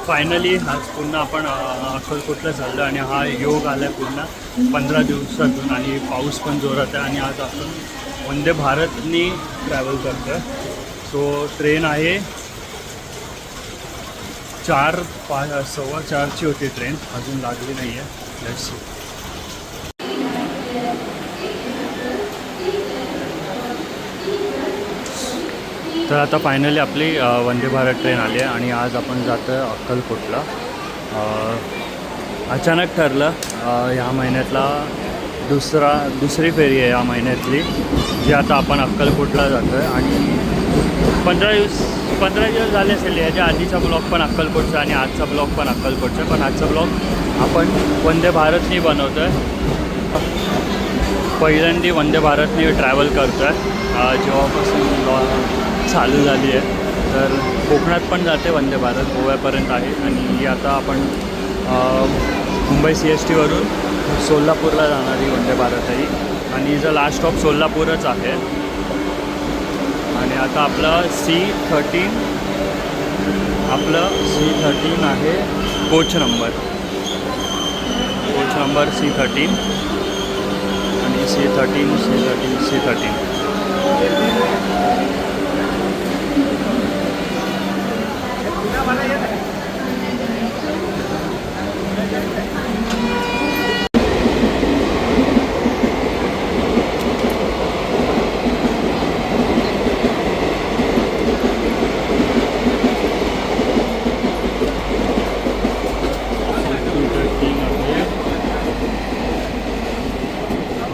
Finally आज पुन्हा आपण अक्कलकोटला चाललो आणि हा योग आला आहे पुन्हा 15 दिवसातून आणि पाऊस पण जोरात आहे आणि आज आपण वंदे भारतनी ट्रॅव्हल करतो आहे. सो ट्रेन आहे 4:15 होती ट्रेन, अजून लागली नाही आहे. Let's see. तर आता फायनली आपली वंदे भारत ट्रेन आली आहे आणि आज आपण जातो आहे अक्कलकोटला. अचानक ठरलं, ह्या महिन्यातला दुसरी फेरी आहे या महिन्यातली, जी आता आपण अक्कलकोटला जातो आहे. आणि 15 दिवस झाले असेल. याच्या आधीचा ब्लॉग पण अक्कलकोटचा आणि आजचा ब्लॉग पण अक्कलकोटचा, पण आजचा ब्लॉग आपण वंदे भारतनी बनवतो आहे. पहिल्यांदा वंदे भारतनी ट्रॅव्हल करतो आहे जेव्हापासून चालू झाली आहे. तर कोकणात पण जाते वंदे भारत, गोव्यापर्यंत आहे. आणि आता आपण मुंबई CST वरून सोलापूरला जाणारी वंदे भारत आहे आणि हिचं लास्ट स्टॉप सोलापूरच आहे. आणि आता आपलं C13 आहे कोच नंबर C13 आणि C13.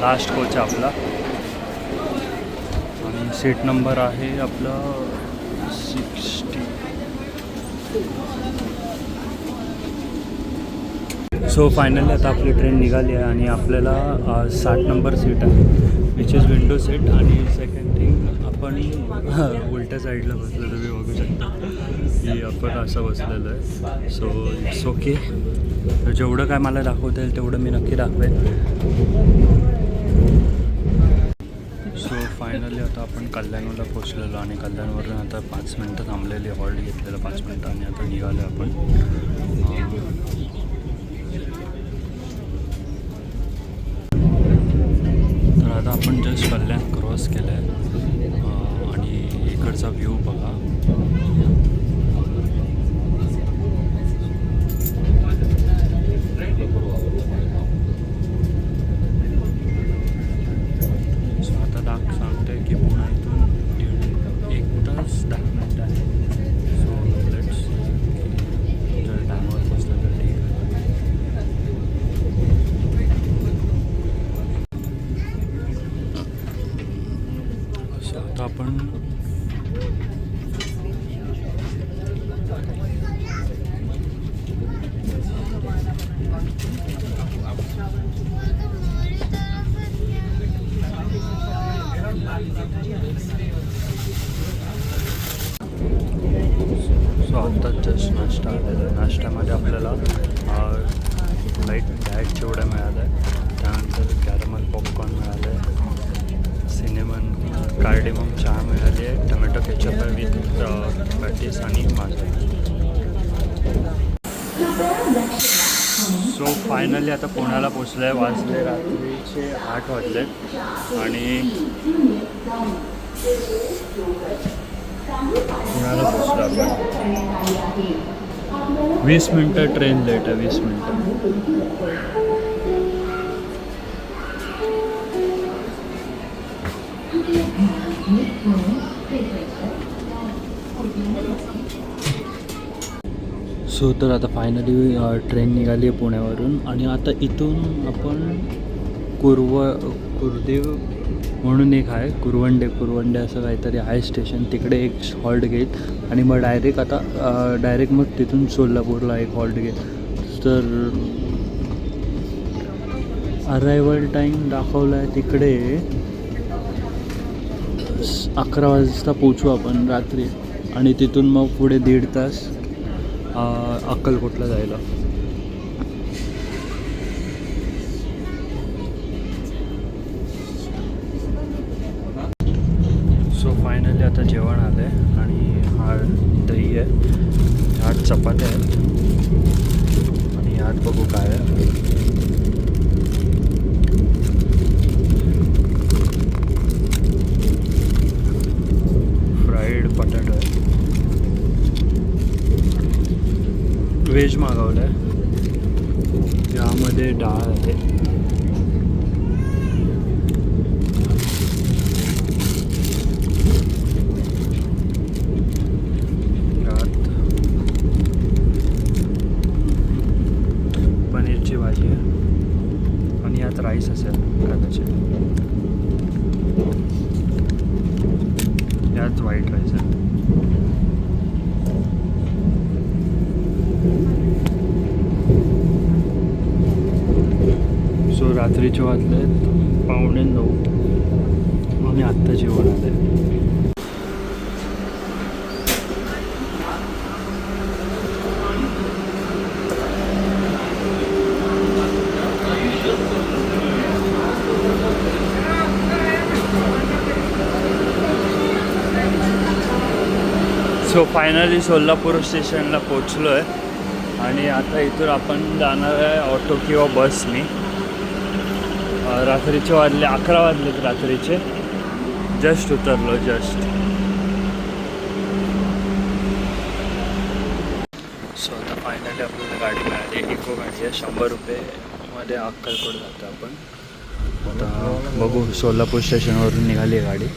लास्ट कोच आपला आणि सीट नंबर आहे आपला 60. सो फायनली आता आपली ट्रेन निघाली आहे आणि आपल्याला 60 नंबर सीट आहे, विच इज विंडो सीट. आणि सेकंड थिंग, आपण उलट्या साईडला बसलेलो, तुम्ही बघू शकता की आपण असं बसलेलं आहे. So it's okay. जेवढं काय मला दाखवता येईल तेवढं मी नक्की दाखवेन. सो फायनली आता आपण कल्याणला पोचलेलो आणि कल्याणवरून आता 5 मिनटं थांबलेली, हॉल्ट घेतलेलं 5 मिनटं आणि आता निघालो आपण. तर आता आपण जस्ट कल्याण क्रॉस केलं आहे आणि इकडचा व्ह्यू बघा. आपण आता जस्ट नाश्ता आलेला आहे. नाश्त्यामध्ये आपल्याला लाईट डाएट चिवडा मिळाला आहे, त्यानंतर कॅरमल पॉपकॉर्न मिळालं आहे, सिनेमन कार्डिमम चहा मिळाली आहे, टोमॅटो केचप आहे विथ पॅटीस आणि माझा. सो फायनली आता पुण्याला पोचलं आहे. वाजले रात्रीचे 8 वाजले आणि पुण्याला पोचलो आपण. 20 मिनटं ट्रेन लेट आहे, 20 मिनटं. सो तर आता फायनली ट्रेन निघाली आहे पुण्यावरून आणि आता इथून आपण कुरदेव म्हणून एक आहे, कुरवंडे असं काहीतरी आहे स्टेशन, तिकडे एक हॉल्ट घेईल आणि मग डायरेक्ट मग तिथून सोलापूरला एक हॉल्ट घेईल. तर अरायवल टाईम दाखवला आहे तिकडे 11 वाजता पोचू आपण रात्री आणि तिथून मग पुढे 1.5 तास अक्कलकोटला जायला. सो फायनली आता जेवण आलं आहे आणि हा दही आहे, ह्यात चपात्या आहेत आणि ह्यात बघू काय आहे. फ्राईड बटाटा आहे. व्हेज मागवलं आहे. यामध्ये डाळ आहे. यात पनीरची भाजी आहे आणि यात राईस असेल कदाचित. यात व्हाईट राईस आहे. सो रात्रीचे वाजले 9:15 आणि आत्ता जेवण आलं आहे. सो फायनली सोलापूर स्टेशनला पोचलो आहे आणि आता इथून आपण जाणार आहे ऑटो किंवा बसनी. रात्रीचे वाजले 11 वाजलेत रात्रीचे. जस्ट उतरलो जस्ट. सो आता फायनली आपल्याला गाडी मिळाली. इको गाडी आहे. 100 रुपयेमध्ये अक्कलकोट जातो आपण. आता बघू. सोलापूर स्टेशनवरून निघाली आहे गाडी.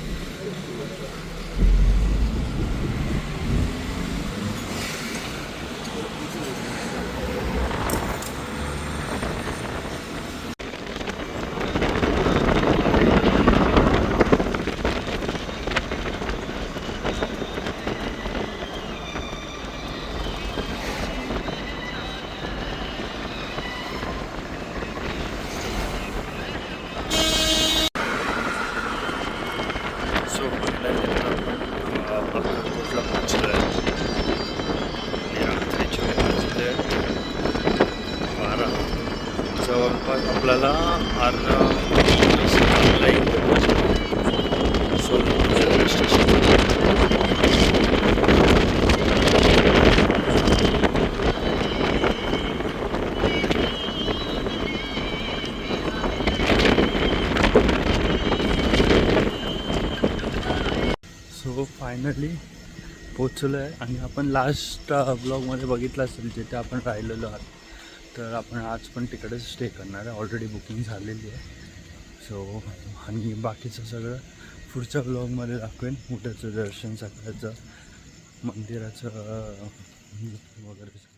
अक्कलकोटला पोचलो आहे आणि रात्रीचे वाजले 12. जवळपास आपल्याला अर्धा Solapur railway station. So finally पोचलो आहे आणि आपण लास्ट ब्लॉगमध्ये बघितलं असेल जिथे आपण राहिलेलो आहात. तर आपण आज पण तिकडेच स्टे करणार आहे. ऑलरेडी बुकिंग झालेली आहे. सो आणि बाकीचं सगळं पुढच्या ब्लॉगमध्ये दाखवेन. मोठ्याचं दर्शन, सकाळचं मंदिराचं वगैरे.